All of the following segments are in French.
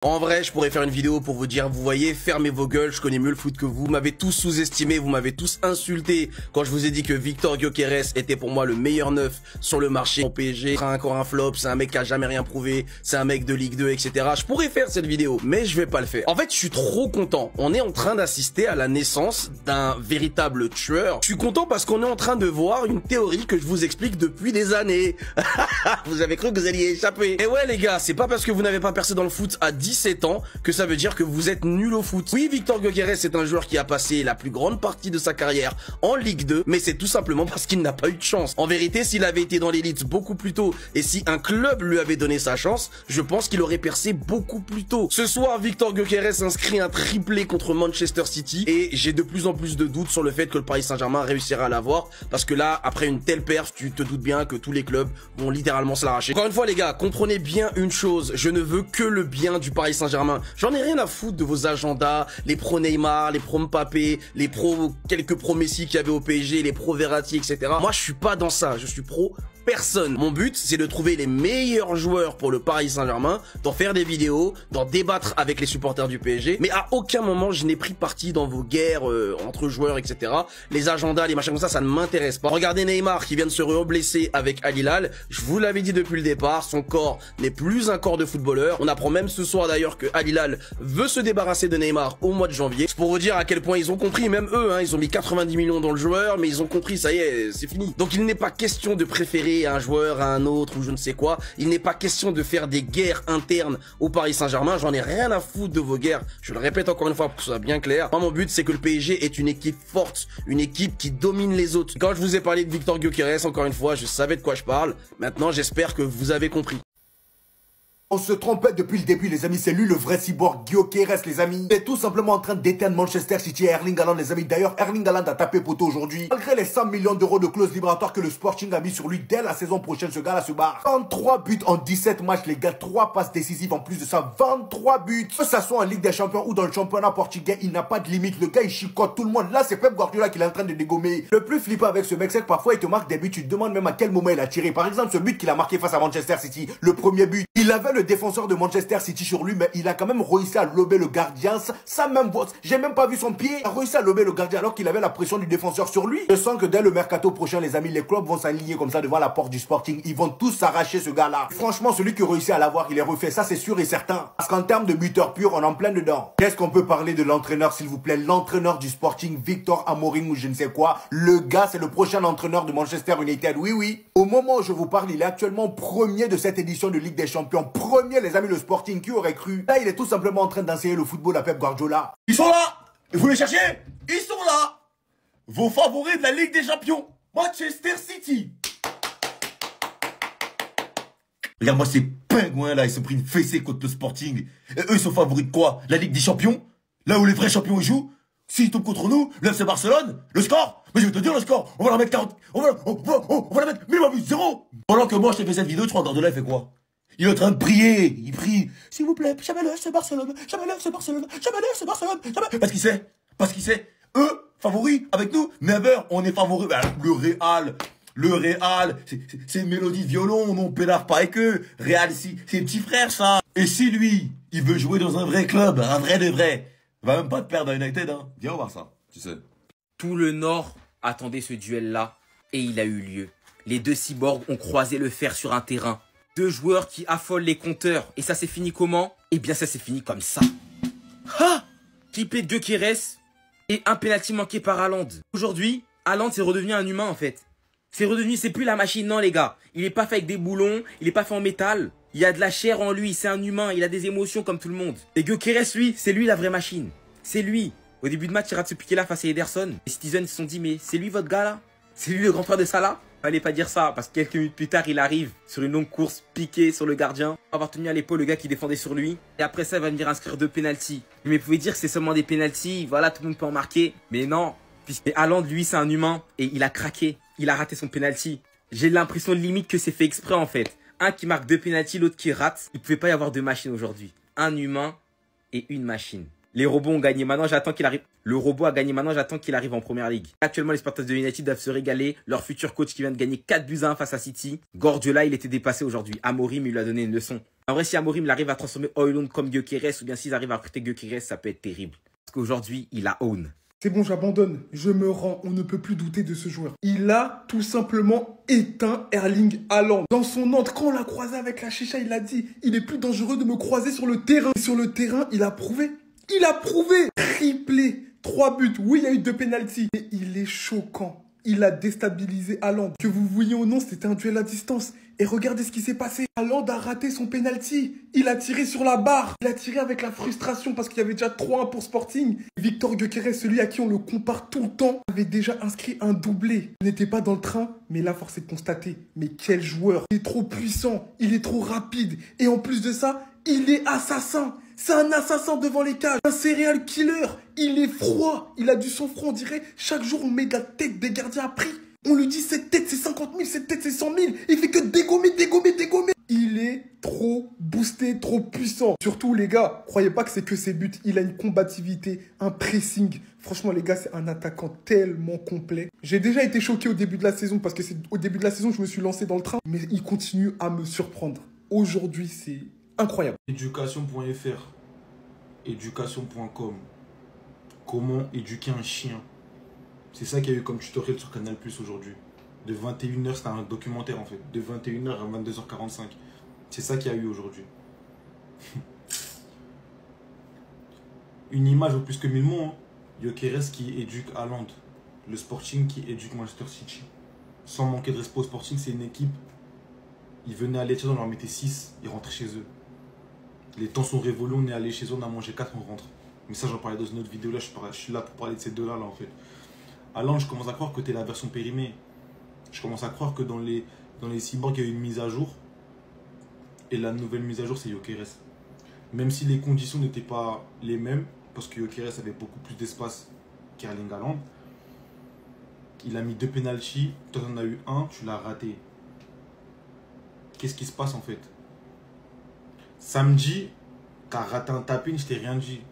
En vrai, je pourrais faire une vidéo pour vous dire, vous voyez, fermez vos gueules, je connais mieux le foot que vous. Vous m'avez tous sous-estimé, vous m'avez tous insulté quand je vous ai dit que Victor Gyökeres était pour moi le meilleur neuf sur le marché au PSG. C'est encore un flop, c'est un mec qui a jamais rien prouvé, c'est un mec de Ligue 2, etc. Je pourrais faire cette vidéo, mais je vais pas le faire. En fait, je suis trop content. On est en train d'assister à la naissance d'un véritable tueur. Je suis content parce qu'on est en train de voir une théorie que je vous explique depuis des années. Vous avez cru que vous alliez échapper. Et ouais les gars, c'est pas parce que vous n'avez pas percé dans le foot à 17 ans que ça veut dire que vous êtes nul au foot. Oui, Victor Gyökeres est un joueur qui a passé la plus grande partie de sa carrière en Ligue 2, mais c'est tout simplement parce qu'il n'a pas eu de chance. En vérité, s'il avait été dans l'élite beaucoup plus tôt et si un club lui avait donné sa chance, je pense qu'il aurait percé beaucoup plus tôt. Ce soir, Victor Gyökeres inscrit un triplé contre Manchester City et j'ai de plus en plus de doutes sur le fait que le Paris Saint-Germain réussira à l'avoir parce que là, après une telle perf, tu te doutes bien que tous les clubs vont littéralement se l'arracher. Encore une fois les gars, comprenez bien une chose, je ne veux que le bien du Paris Saint-Germain. J'en ai rien à foutre de vos agendas, les pro Neymar, les pro Mbappé, les pro quelques pro Messi qu'il y avait au PSG, les pro Verratti, etc. Moi, je suis pas dans ça. Je suis pro personne. Mon but, c'est de trouver les meilleurs joueurs pour le Paris Saint-Germain, d'en faire des vidéos, d'en débattre avec les supporters du PSG. Mais à aucun moment, je n'ai pris parti dans vos guerres entre joueurs, etc. Les agendas, les machins comme ça ne m'intéresse pas. Regardez Neymar qui vient de se re-blesser avec Al Hilal. Je vous l'avais dit depuis le départ, son corps n'est plus un corps de footballeur. On apprend même ce soir d'ailleurs que Al Hilal veut se débarrasser de Neymar au mois de janvier. C'est pour vous dire à quel point ils ont compris, même eux, hein, ils ont mis 90 millions dans le joueur, mais ils ont compris, ça y est, c'est fini. Donc il n'est pas question de préférer un joueur à un autre ou je ne sais quoi. Il n'est pas question de faire des guerres internes au Paris Saint-Germain. J'en ai rien à foutre de vos guerres. Je le répète encore une fois pour que ce soit bien clair. Moi, mon but, c'est que le PSG est une équipe forte, une équipe qui domine les autres. Quand je vous ai parlé de Victor Gyökeres, encore une fois, je savais de quoi je parle. Maintenant, j'espère que vous avez compris. On se trompait depuis le début les amis, c'est lui le vrai cyborg Gyökeres les amis. Il est tout simplement en train d'éteindre Manchester City et Erling Haaland les amis. D'ailleurs Erling Haaland a tapé poteau aujourd'hui. Malgré les 100 millions d'euros de clause libératoire que le Sporting a mis sur lui dès la saison prochaine, ce gars-là se barre. 33 buts en 17 matchs les gars, 3 passes décisives en plus de ça, 23 buts. Que ça soit en Ligue des Champions ou dans le championnat portugais, il n'a pas de limite. Le gars il chicote tout le monde. Là c'est Pep Guardiola qui est en train de dégommer. Le plus flippant avec ce mec c'est que parfois il te marque des buts, tu te demandes même à quel moment il a tiré. Par exemple ce but qu'il a marqué face à Manchester City, le premier but. Il avait le défenseur de Manchester City sur lui, mais il a quand même réussi à lober le gardien. Ça même, j'ai même pas vu son pied. Il a réussi à lober le gardien alors qu'il avait la pression du défenseur sur lui. Je sens que dès le mercato prochain, les amis, les clubs vont s'aligner comme ça devant la porte du Sporting. Ils vont tous s'arracher ce gars-là. Franchement, celui qui réussit à l'avoir, il est refait. Ça, c'est sûr et certain. Parce qu'en termes de buteur pur, on est en plein dedans. Qu'est-ce qu'on peut parler de l'entraîneur, s'il vous plaît? L'entraîneur du Sporting, Victor Amorim ou je ne sais quoi. Le gars, c'est le prochain entraîneur de Manchester United. Oui, oui. Au moment où je vous parle, il est actuellement premier de cette édition de Ligue des Champions. Premier, les amis, le Sporting, qui aurait cru? Là, il est tout simplement en train d'enseigner le football à Pep Guardiola. Ils sont là! Vous les cherchez? Ils sont là! Vos favoris de la Ligue des Champions, Manchester City! Regarde-moi ces pingouins là, ils sont pris une fessée contre le Sporting. Et eux, ils sont favoris de quoi? La Ligue des Champions? Là où les vrais champions ils jouent? S'ils tombent contre nous, le FC Barcelone, le score? Mais je vais te dire le score, on va la mettre 40, on va la mettre minimum 0. Pendant que moi je te fais cette vidéo, tu crois Guardiola il fait quoi? Il est en train de prier, il prie. S'il vous plaît, jamais le FC Barcelone, jamais le FC Barcelone, jamais le FC Barcelone, jamais. Parce qu'il sait, eux, favoris avec nous, never, on est favoris. Ben, le Real, c'est une mélodie de violon, on pédale pas avec eux. Real, c'est petit frère ça. Et si lui, il veut jouer dans un vrai club, un vrai de vrai, va même pas te perdre à United, hein. Viens voir ça, tu sais. Tout le Nord attendait ce duel-là et il a eu lieu. Les deux cyborgs ont croisé le fer sur un terrain. Deux joueurs qui affolent les compteurs. Et ça s'est fini comment? Eh bien ça s'est fini comme ça. Ah! Triplé de Gyökeres et un penalty manqué par Haaland. Aujourd'hui, Haaland c'est redevenu un humain en fait. C'est plus la machine, non les gars. Il est pas fait avec des boulons, il est pas fait en métal. Il y a de la chair en lui, c'est un humain, il a des émotions comme tout le monde. Et Gyökeres lui, c'est lui la vraie machine. C'est lui. Au début de match, il rate ce piqué là face à Ederson. Les Citizens se sont dit mais c'est lui votre gars là? C'est lui le grand frère de Salah? Fallait pas dire ça, parce que quelques minutes plus tard, il arrive sur une longue course piquée sur le gardien. Il va avoir tenu à l'épaule le gars qui défendait sur lui. Et après ça, il va venir inscrire 2 pénaltys. Mais vous pouvez dire que c'est seulement des pénaltys, voilà, tout le monde peut en marquer. Mais non, puisque Haaland, lui, c'est un humain. Et il a craqué, il a raté son pénalty. J'ai l'impression de limite que c'est fait exprès en fait. Un qui marque 2 pénaltys, l'autre qui rate. Il pouvait pas y avoir 2 machines aujourd'hui. Un humain et une machine. Les robots ont gagné, maintenant j'attends qu'il arrive. Le robot a gagné, maintenant j'attends qu'il arrive en première ligue. Actuellement, les Spartans de United doivent se régaler. Leur futur coach qui vient de gagner 4-1 face à City. Guardiola, il était dépassé aujourd'hui. Amorim, il lui a donné une leçon. En vrai, si Amorim il arrive à transformer Højlund comme Gyökeres, ou bien s'ils arrivent à recruter Gyökeres, ça peut être terrible. Parce qu'aujourd'hui, il a own. C'est bon, j'abandonne. Je me rends. On ne peut plus douter de ce joueur. Il a tout simplement éteint Erling Haaland. Dans son entre, quand on l'a croisé avec la chicha, il a dit « Il est plus dangereux de me croiser sur le terrain. » Sur le terrain, il a prouvé. Il a prouvé. Triplé. 3 buts. Oui, il y a eu 2 pénaltys. Mais il est choquant. Il a déstabilisé Haaland. Que vous vouliez ou non, c'était un duel à distance. Et regardez ce qui s'est passé. Haaland a raté son penalty. Il a tiré sur la barre. Il a tiré avec la frustration parce qu'il y avait déjà 3-1 pour Sporting. Victor Gyökeres, celui à qui on le compare tout le temps, avait déjà inscrit un doublé. Il n'était pas dans le train, mais là, force est de constater. Mais quel joueur. Il est trop puissant. Il est trop rapide. Et en plus de ça, il est assassin. C'est un assassin devant les cages. Un serial killer. Il est froid. Il a du sang-froid, on dirait. Chaque jour, on met de la tête des gardiens à prix. On lui dit cette tête c'est 50 000, cette tête c'est 100 000. Il fait que dégommer, dégommer, dégommer. Il est trop boosté, trop puissant. Surtout les gars, croyez pas que c'est que ses buts. Il a une combativité, un pressing. Franchement les gars, c'est un attaquant tellement complet. J'ai déjà été choqué au début de la saison parce que c'est au début de la saison je me suis lancé dans le train. Mais il continue à me surprendre. Aujourd'hui c'est incroyable. Éducation.fr, éducation.com. Comment éduquer un chien? C'est ça qu'il y a eu comme tutoriel sur Canal Plus aujourd'hui. De 21h, c'était un documentaire en fait. De 21h à 22h45. C'est ça qu'il y a eu aujourd'hui. Une image au plus que 1000 mots. Hein. Gyökeres qui éduque Haaland. Le Sporting qui éduque Manchester City. Sans manquer de respect au Sporting, c'est une équipe. Ils venaient à Leicester, on leur mettait 6, ils rentraient chez eux. Les temps sont révolus, on est allé chez eux, on a mangé 4, on rentre. Mais ça, j'en parlais dans une autre vidéo. Là, je suis là pour parler de ces deux-là en fait. Haaland, je commence à croire que tu es la version périmée. Je commence à croire que dans les cyborgs, il y a eu une mise à jour. Et la nouvelle mise à jour, c'est Gyökeres. Même si les conditions n'étaient pas les mêmes, parce que Gyökeres avait beaucoup plus d'espace qu'Erling Haaland. Il a mis 2 pénaltys. Toi, tu en as eu un, tu l'as raté. Qu'est-ce qui se passe en fait? Samedi, tu as raté un tapin, je t'ai rien dit.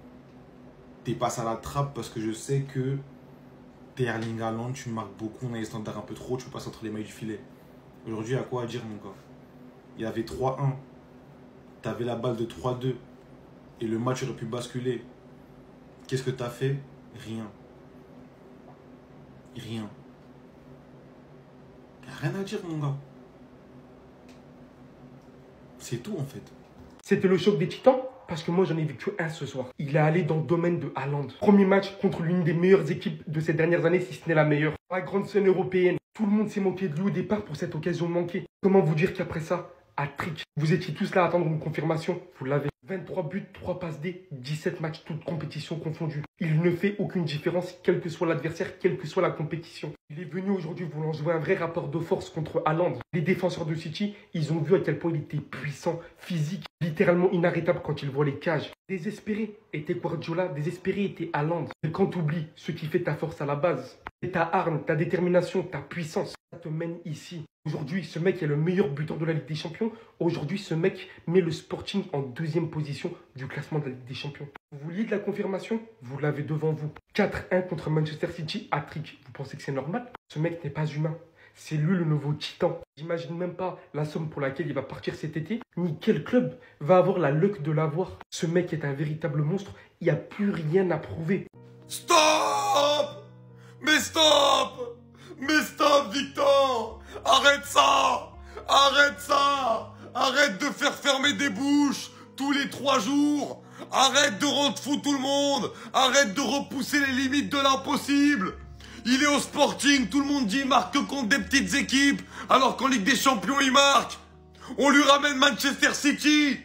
Tu es passé à la trappe parce que je sais que Erling Haaland, tu marques beaucoup, on a les standards un peu trop, tu peux passer entre les mailles du filet. Aujourd'hui, il y a quoi à dire, mon gars? Il y avait 3-1. Tu avais la balle de 3-2. Et le match aurait pu basculer. Qu'est-ce que tu as fait? Rien. Rien. Il n'y a rien à dire, mon gars. C'est tout, en fait. C'était le choc des titans parce que moi j'en ai vécu un ce soir. Il est allé dans le domaine de Haaland. Premier match contre l'une des meilleures équipes de ces dernières années, si ce n'est la meilleure. La grande scène européenne. Tout le monde s'est moqué de lui au départ pour cette occasion manquée. Comment vous dire qu'après ça, hat-trick. Vous étiez tous là à attendre une confirmation. Vous l'avez. 23 buts, 3 passes D, 17 matchs, toutes compétitions confondues. Il ne fait aucune différence, quel que soit l'adversaire, quelle que soit la compétition. Il est venu aujourd'hui voulant jouer un vrai rapport de force contre Haaland. Les défenseurs de City, ils ont vu à quel point il était puissant, physique, littéralement inarrêtable quand il voit les cages. Désespéré était Guardiola, désespéré était Haaland. Et quand tu oublies ce qui fait ta force à la base, c'est ta arme, ta détermination, ta puissance, ça te mène ici. Aujourd'hui, ce mec est le meilleur buteur de la Ligue des Champions. Aujourd'hui, ce mec met le Sporting en 2e position du classement de la Ligue des Champions. Vous vouliez de la confirmation? Vous l'avez devant vous. 4-1 contre Manchester City, hat-trick. Vous pensez que c'est normal? Ce mec n'est pas humain. C'est lui le nouveau titan. J'imagine même pas la somme pour laquelle il va partir cet été, ni quel club va avoir la luck de l'avoir. Ce mec est un véritable monstre. Il n'y a plus rien à prouver. Stop! Mais stop! Mais stop, Victor! Arrête ça! Arrête ça! Arrête de faire fermer des bouches tous les 3 jours! Arrête de rendre fou tout le monde! Arrête de repousser les limites de l'impossible! Il est au Sporting, tout le monde dit il marque que contre des petites équipes, alors qu'en Ligue des Champions il marque! On lui ramène Manchester City!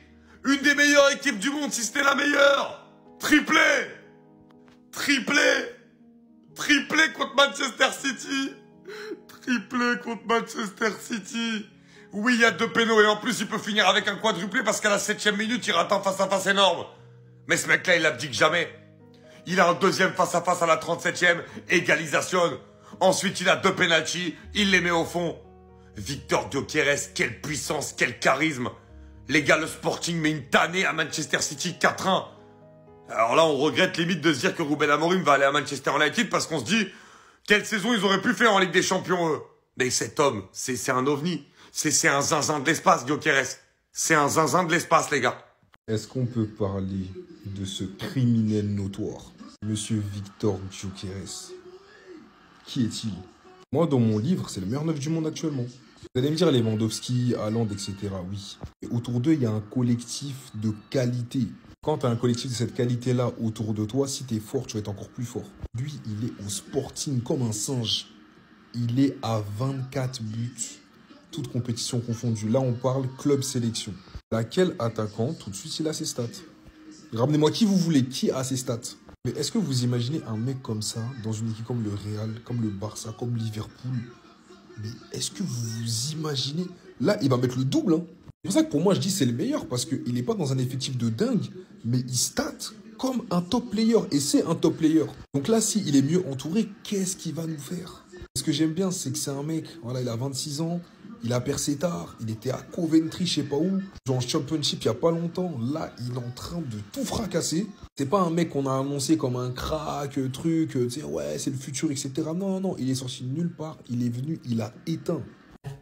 Une des meilleures équipes du monde si c'était la meilleure! Triplé! Triplé! Triplé contre Manchester City! Triplé contre Manchester City! Oui, il y a 2 pénaux et en plus il peut finir avec un quadruplé parce qu'à la 7e minute il rate un face-à-face énorme. Mais ce mec-là il abdique jamais. Il a un 2e face-à-face à la 37e, égalisation. Ensuite il a 2 pénaltys, il les met au fond. Victor Gyökeres, quelle puissance, quel charisme. Les gars, le Sporting met une tannée à Manchester City 4-1. Alors là, on regrette limite de se dire que Ruben Amorim va aller à Manchester United parce qu'on se dit, quelle saison ils auraient pu faire en Ligue des Champions, eux. Mais cet homme, c'est un ovni. C'est un zinzin de l'espace, Gyökeres. C'est un zinzin de l'espace, les gars. Est-ce qu'on peut parler de ce criminel notoire, Monsieur Victor Gyökeres? Qui est-il? Moi, dans mon livre, c'est le meilleur neuf du monde actuellement. Vous allez me dire Lewandowski, Haaland, etc. Oui. Et autour d'eux, il y a un collectif de qualité. Quand tu as un collectif de cette qualité-là autour de toi, si tu es fort, tu vas être encore plus fort. Lui, il est au Sporting comme un singe. Il est à 24 buts, toutes compétitions confondues. Là, on parle club sélection. Laquelle attaquant, tout de suite, il a ses stats. Ramenez-moi qui vous voulez, qui a ses stats. Mais est-ce que vous imaginez un mec comme ça, dans une équipe comme le Real, comme le Barça, comme Liverpool? Mais est-ce que vous vous imaginez? Là, il va mettre le double. Hein. C'est pour ça que pour moi, je dis c'est le meilleur. Parce qu'il n'est pas dans un effectif de dingue. Mais il stat comme un top player. Et c'est un top player. Donc là, s'il est mieux entouré, qu'est-ce qu'il va nous faire? Ce que j'aime bien, c'est que c'est un mec, voilà, il a 26 ans. Il a percé tard, il était à Coventry, je sais pas où, dans le Championship il y a pas longtemps. Là, il est en train de tout fracasser. C'est pas un mec qu'on a annoncé comme un crack, truc, tu sais, ouais, c'est le futur, etc. Non, non, il est sorti de nulle part, il est venu, il a éteint.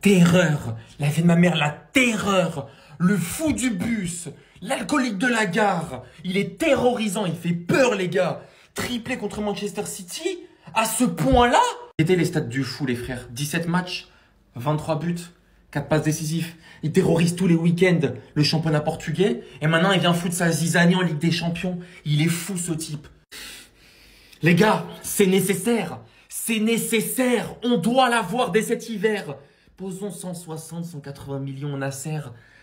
Terreur, la vie de ma mère, la terreur, le fou du bus, l'alcoolique de la gare. Il est terrorisant, il fait peur, les gars. Triplé contre Manchester City, à ce point-là. C'était les stats du fou, les frères. 17 matchs. 23 buts, 4 passes décisives. Il terrorise tous les week-ends le championnat portugais. Et maintenant, il vient foutre sa zizanie en Ligue des Champions. Il est fou, ce type. Les gars, c'est nécessaire. C'est nécessaire. On doit l'avoir dès cet hiver. Posons 160, 180 millions Nasser.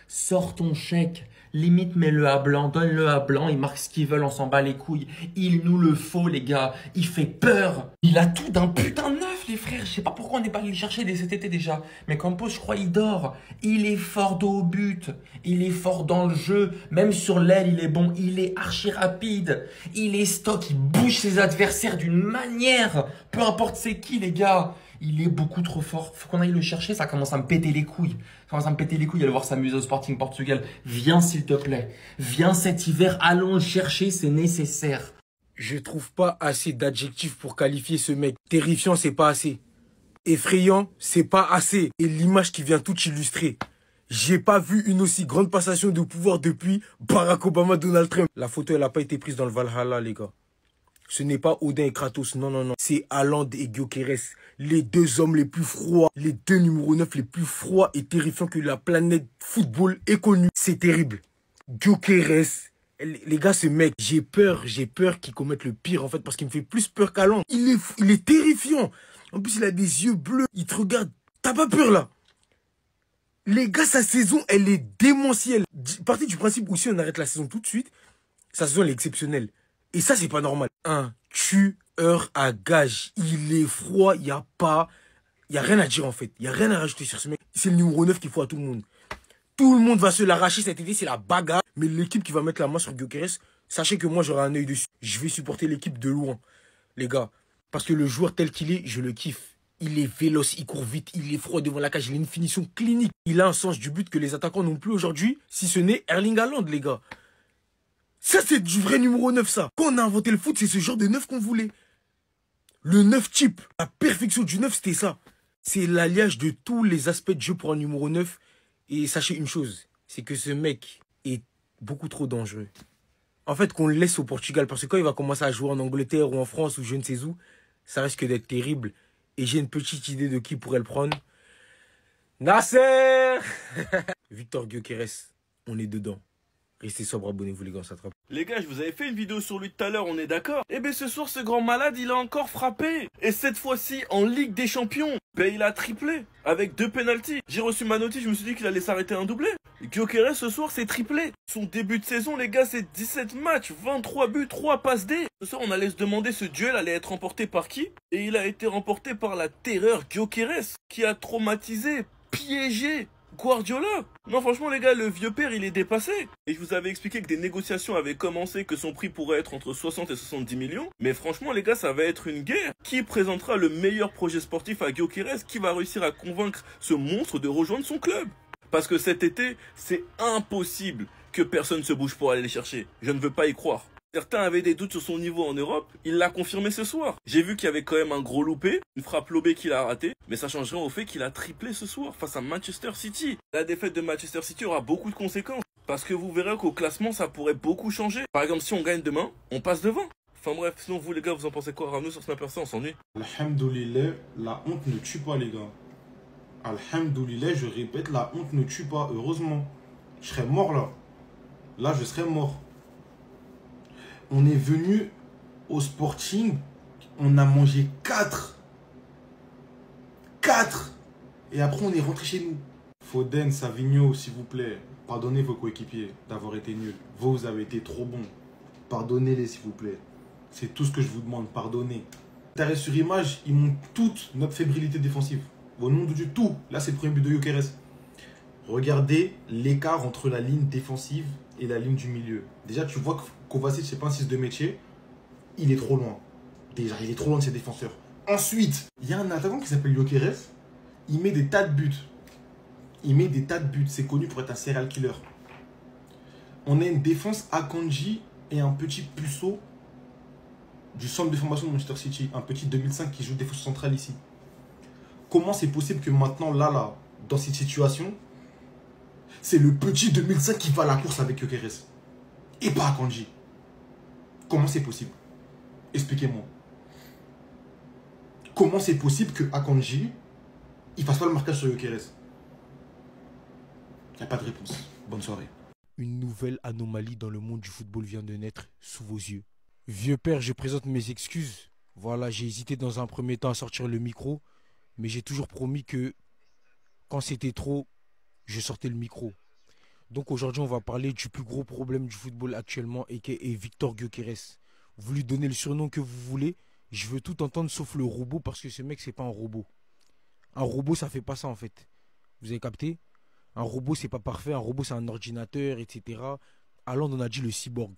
Sors ton chèque. Limite, mets-le à blanc. Donne-le à blanc. Ils marquent ce qu'ils veulent. On s'en bat les couilles. Il nous le faut, les gars. Il fait peur. Il a tout d'un putain de neuf, les frères. Je sais pas pourquoi on n'est pas allé le chercher dès cet été déjà. Mais Campos, je crois, il dort. Il est fort dos au but. Il est fort dans le jeu. Même sur l'aile, il est bon. Il est archi rapide. Il est stock. Il bouge ses adversaires d'une manière. Peu importe c'est qui, les gars. Il est beaucoup trop fort. Faut qu'on aille le chercher. Ça commence à me péter les couilles. Ça commence à me péter les couilles. Aller voir s'amuser au Sporting Portugal. Viens, s'il te plaît. Viens cet hiver. Allons le chercher. C'est nécessaire. Je trouve pas assez d'adjectifs pour qualifier ce mec. Terrifiant, c'est pas assez. Effrayant, c'est pas assez. Et l'image qui vient tout illustrer. J'ai pas vu une aussi grande passation de pouvoir depuis Barack Obama, Donald Trump. La photo, elle a pas été prise dans le Valhalla, les gars. Ce n'est pas Odin et Kratos, non, non, non. C'est Haaland et Gyökeres, les deux hommes les plus froids, les deux numéros 9 les plus froids et terrifiants que la planète football ait connu. C'est terrible. Gyökeres, les gars, ce mec, j'ai peur qu'il commette le pire, en fait, parce qu'il me fait plus peur qu'Haaland. Il est terrifiant. En plus, il a des yeux bleus, il te regarde. T'as pas peur, là? Les gars, sa saison, elle est démentielle. Partez du principe où si on arrête la saison tout de suite, sa saison, elle est exceptionnelle. Et ça, c'est pas normal. Un tueur à gage. Il est froid, il n'y a rien à dire en fait. Il n'y a rien à rajouter sur ce mec. C'est le numéro 9 qu'il faut à tout le monde. Tout le monde va se l'arracher cet été, c'est la bagarre. Mais l'équipe qui va mettre la main sur Gyökeres, sachez que moi, j'aurai un œil dessus. Je vais supporter l'équipe de loin, les gars. Parce que le joueur tel qu'il est, je le kiffe. Il est véloce, il court vite, il est froid devant la cage, il a une finition clinique. Il a un sens du but que les attaquants n'ont plus aujourd'hui, si ce n'est Erling Haaland, les gars. Ça, c'est du vrai numéro 9, ça. Quand on a inventé le foot, c'est ce genre de 9 qu'on voulait. Le 9 type. La perfection du 9, c'était ça. C'est l'alliage de tous les aspects de jeu pour un numéro 9. Et sachez une chose, c'est que ce mec est beaucoup trop dangereux. En fait, qu'on le laisse au Portugal, parce que quand il va commencer à jouer en Angleterre ou en France ou je ne sais où, ça risque d'être terrible. Et j'ai une petite idée de qui pourrait le prendre. Nasser. Victor Gyökeres, on est dedans. Restez sobre, abonnez-vous les gars, on s'attrape. Les gars, je vous avais fait une vidéo sur lui tout à l'heure, on est d'accord? Eh ben ce soir, ce grand malade, il a encore frappé. Et cette fois-ci, en Ligue des Champions. Ben il a triplé, avec 2 pénaltys. J'ai reçu ma notice, je me suis dit qu'il allait s'arrêter un doublé. Gyökeres, ce soir, c'est triplé. Son début de saison, les gars, c'est 17 matchs, 23 buts, 3 passes D. Ce soir, on allait se demander ce duel allait être remporté par qui? Et il a été remporté par la terreur Gyökeres, qui a traumatisé, piégé Guardiola. Non, franchement, les gars, le vieux père, il est dépassé. Et je vous avais expliqué que des négociations avaient commencé, que son prix pourrait être entre 60 et 70 millions. Mais franchement, les gars, ça va être une guerre. Qui présentera le meilleur projet sportif à Gyökeres? Qui va réussir à convaincre ce monstre de rejoindre son club? Parce que cet été, c'est impossible que personne se bouge pour aller les chercher. Je ne veux pas y croire. Certains avaient des doutes sur son niveau en Europe, il l'a confirmé ce soir. J'ai vu qu'il y avait quand même un gros loupé, une frappe lobée qu'il a ratée, mais ça change rien au fait qu'il a triplé ce soir face à Manchester City. La défaite de Manchester City aura beaucoup de conséquences, parce que vous verrez qu'au classement ça pourrait beaucoup changer. Par exemple, si on gagne demain, on passe devant. Enfin bref, sinon vous les gars, vous en pensez quoi? Ramenez sur Snapper, ça on s'ennuie. Alhamdoulilah, la honte ne tue pas les gars. Alhamdoulilah, je répète, la honte ne tue pas, heureusement. Je serais mort là. Là, je serais mort. On est venu au Sporting, on a mangé 4. 4. Et après, on est rentré chez nous. Foden, Savigno, s'il vous plaît, pardonnez vos coéquipiers d'avoir été nuls. Vous avez été trop bons. Pardonnez-les, s'il vous plaît. C'est tout ce que je vous demande, pardonnez. T'arrêtes sur image, ils montrent toute notre fébrilité défensive. Au nom du tout. Là, c'est le premier but de Gyökeres. Regardez l'écart entre la ligne défensive et la ligne du milieu. Déjà, tu vois que Kovacic, c'est pas un 6 de métier. Il est trop loin. Déjà, il est trop loin de ses défenseurs. Ensuite, il y a un attaquant qui s'appelle Gyökeres. Il met des tas de buts. Il met des tas de buts. C'est connu pour être un serial killer. On a une défense Akanji et un petit puceau du centre de formation de Manchester City. Un petit 2005 qui joue défense centrale ici. Comment c'est possible que maintenant, là, dans cette situation, c'est le petit 2005 qui va à la course avec Gyökeres et pas Akanji? Comment c'est possible? Expliquez-moi. Comment c'est possible que Akanji il fasse pas le marquage sur Gyökeres? Il n'y a pas de réponse. Bonne soirée. Une nouvelle anomalie dans le monde du football vient de naître sous vos yeux. Vieux père, je présente mes excuses. Voilà, j'ai hésité dans un premier temps à sortir le micro, mais j'ai toujours promis que quand c'était trop, je sortais le micro. Donc aujourd'hui, on va parler du plus gros problème du football actuellement, et qui est Victor Gyökeres. Vous lui donnez le surnom que vous voulez, je veux tout entendre sauf le robot, parce que ce mec, c'est pas un robot. Un robot, ça fait pas ça en fait. Vous avez capté? Un robot, c'est pas parfait. Un robot, c'est un ordinateur, etc. Haaland, on a dit le cyborg.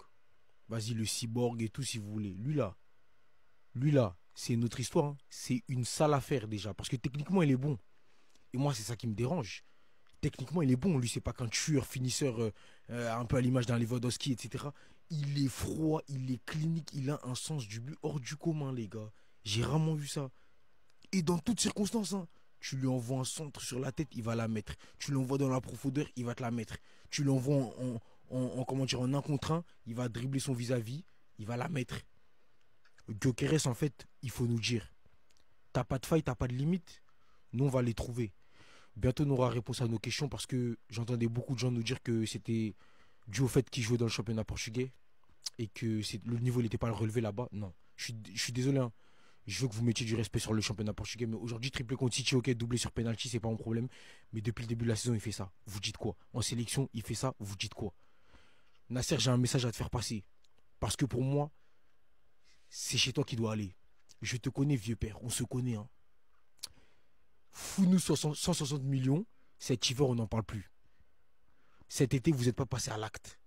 Vas-y, le cyborg et tout, si vous voulez. Lui là, c'est une autre histoire. Hein. C'est une sale affaire déjà. Parce que techniquement, il est bon. Et moi, c'est ça qui me dérange. Techniquement, il est bon. Lui, c'est pas qu'un tueur, finisseur, un peu à l'image d'un Lewandowski, etc. Il est froid, il est clinique, il a un sens du but hors du commun, les gars. J'ai rarement vu ça. Et dans toutes circonstances, hein. Tu lui envoies un centre sur la tête, il va la mettre. Tu l'envoies dans la profondeur, il va te la mettre. Tu l'envoies en 1 contre 1, il va dribbler son vis-à-vis, il va la mettre. Gyökeres, en fait, il faut nous dire. T'as pas de faille, t'as pas de limite. Nous, on va les trouver. Bientôt, on aura réponse à nos questions parce que j'entendais beaucoup de gens nous dire que c'était dû au fait qu'ils jouaient dans le championnat portugais et que le niveau n'était pas relevé là-bas. Non, je suis désolé. Hein. Je veux que vous mettiez du respect sur le championnat portugais. Mais aujourd'hui, triplé contre City, ok, doublé sur penalty, c'est pas un problème. Mais depuis le début de la saison, il fait ça. Vous dites quoi? En sélection, il fait ça. Vous dites quoi? Nasser, j'ai un message à te faire passer. Parce que pour moi, c'est chez toi qu'il doit aller. Je te connais, vieux père. On se connaît. Hein. Fous-nous 160 millions. Cet hiver, on n'en parle plus. Cet été, vous n'êtes pas passé à l'acte.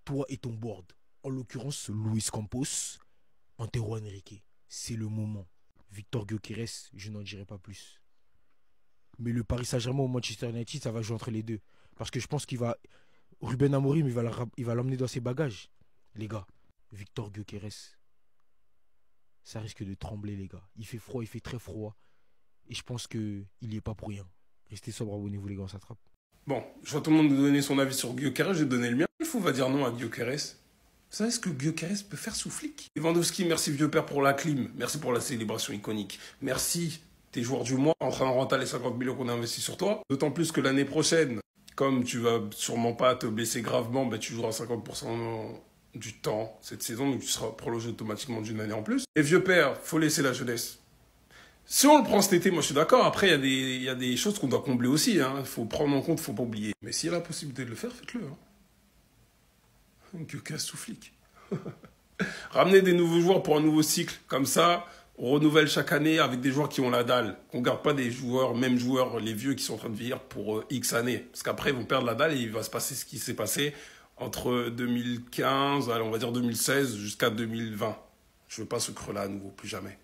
Toi et ton board. En l'occurrence, Luis Campos, Antero Henrique. C'est le moment. Victor Gyökeres, je n'en dirai pas plus. Mais le Paris Saint-Germain ou Manchester United, ça va jouer entre les deux. Parce que je pense qu'il va... Ruben Amorim, il va l'emmener dans ses bagages. Les gars, Victor Gyökeres, ça risque de trembler, les gars. Il fait froid, il fait très froid. Et je pense qu'il n'y est pas pour rien. Restez sobre, abonnez-vous, les gars, on s'attrape. Bon, je vois tout le monde nous donner son avis sur Gyökeres, je vais donner le mien. Il faut va dire non à Gyökeres. Vous savez ce que Gyökeres peut faire sous flic? Lewandowski, merci vieux père pour la clim. Merci pour la célébration iconique. Merci, t'es joueur du mois, en train de rentrer les 50 millions qu'on a investis sur toi. D'autant plus que l'année prochaine, comme tu vas sûrement pas te blesser gravement, ben tu joueras 50% du temps cette saison, donc tu seras prolongé automatiquement d'une année en plus. Et vieux père, faut laisser la jeunesse. Si on le prend cet été, moi je suis d'accord. Après, il y a des choses qu'on doit combler aussi. Il faut prendre en compte, faut pas oublier. Mais s'il y a la possibilité de le faire, faites-le. Hein. Gyökeres sous flic. Ramenez des nouveaux joueurs pour un nouveau cycle. Comme ça, on renouvelle chaque année avec des joueurs qui ont la dalle. Qu'on ne garde pas des joueurs, mêmes joueurs, les vieux qui sont en train de vieillir pour X années. Parce qu'après, ils vont perdre la dalle et il va se passer ce qui s'est passé entre 2015, allez, on va dire 2016, jusqu'à 2020. Je veux pas ce creux-là à nouveau, plus jamais.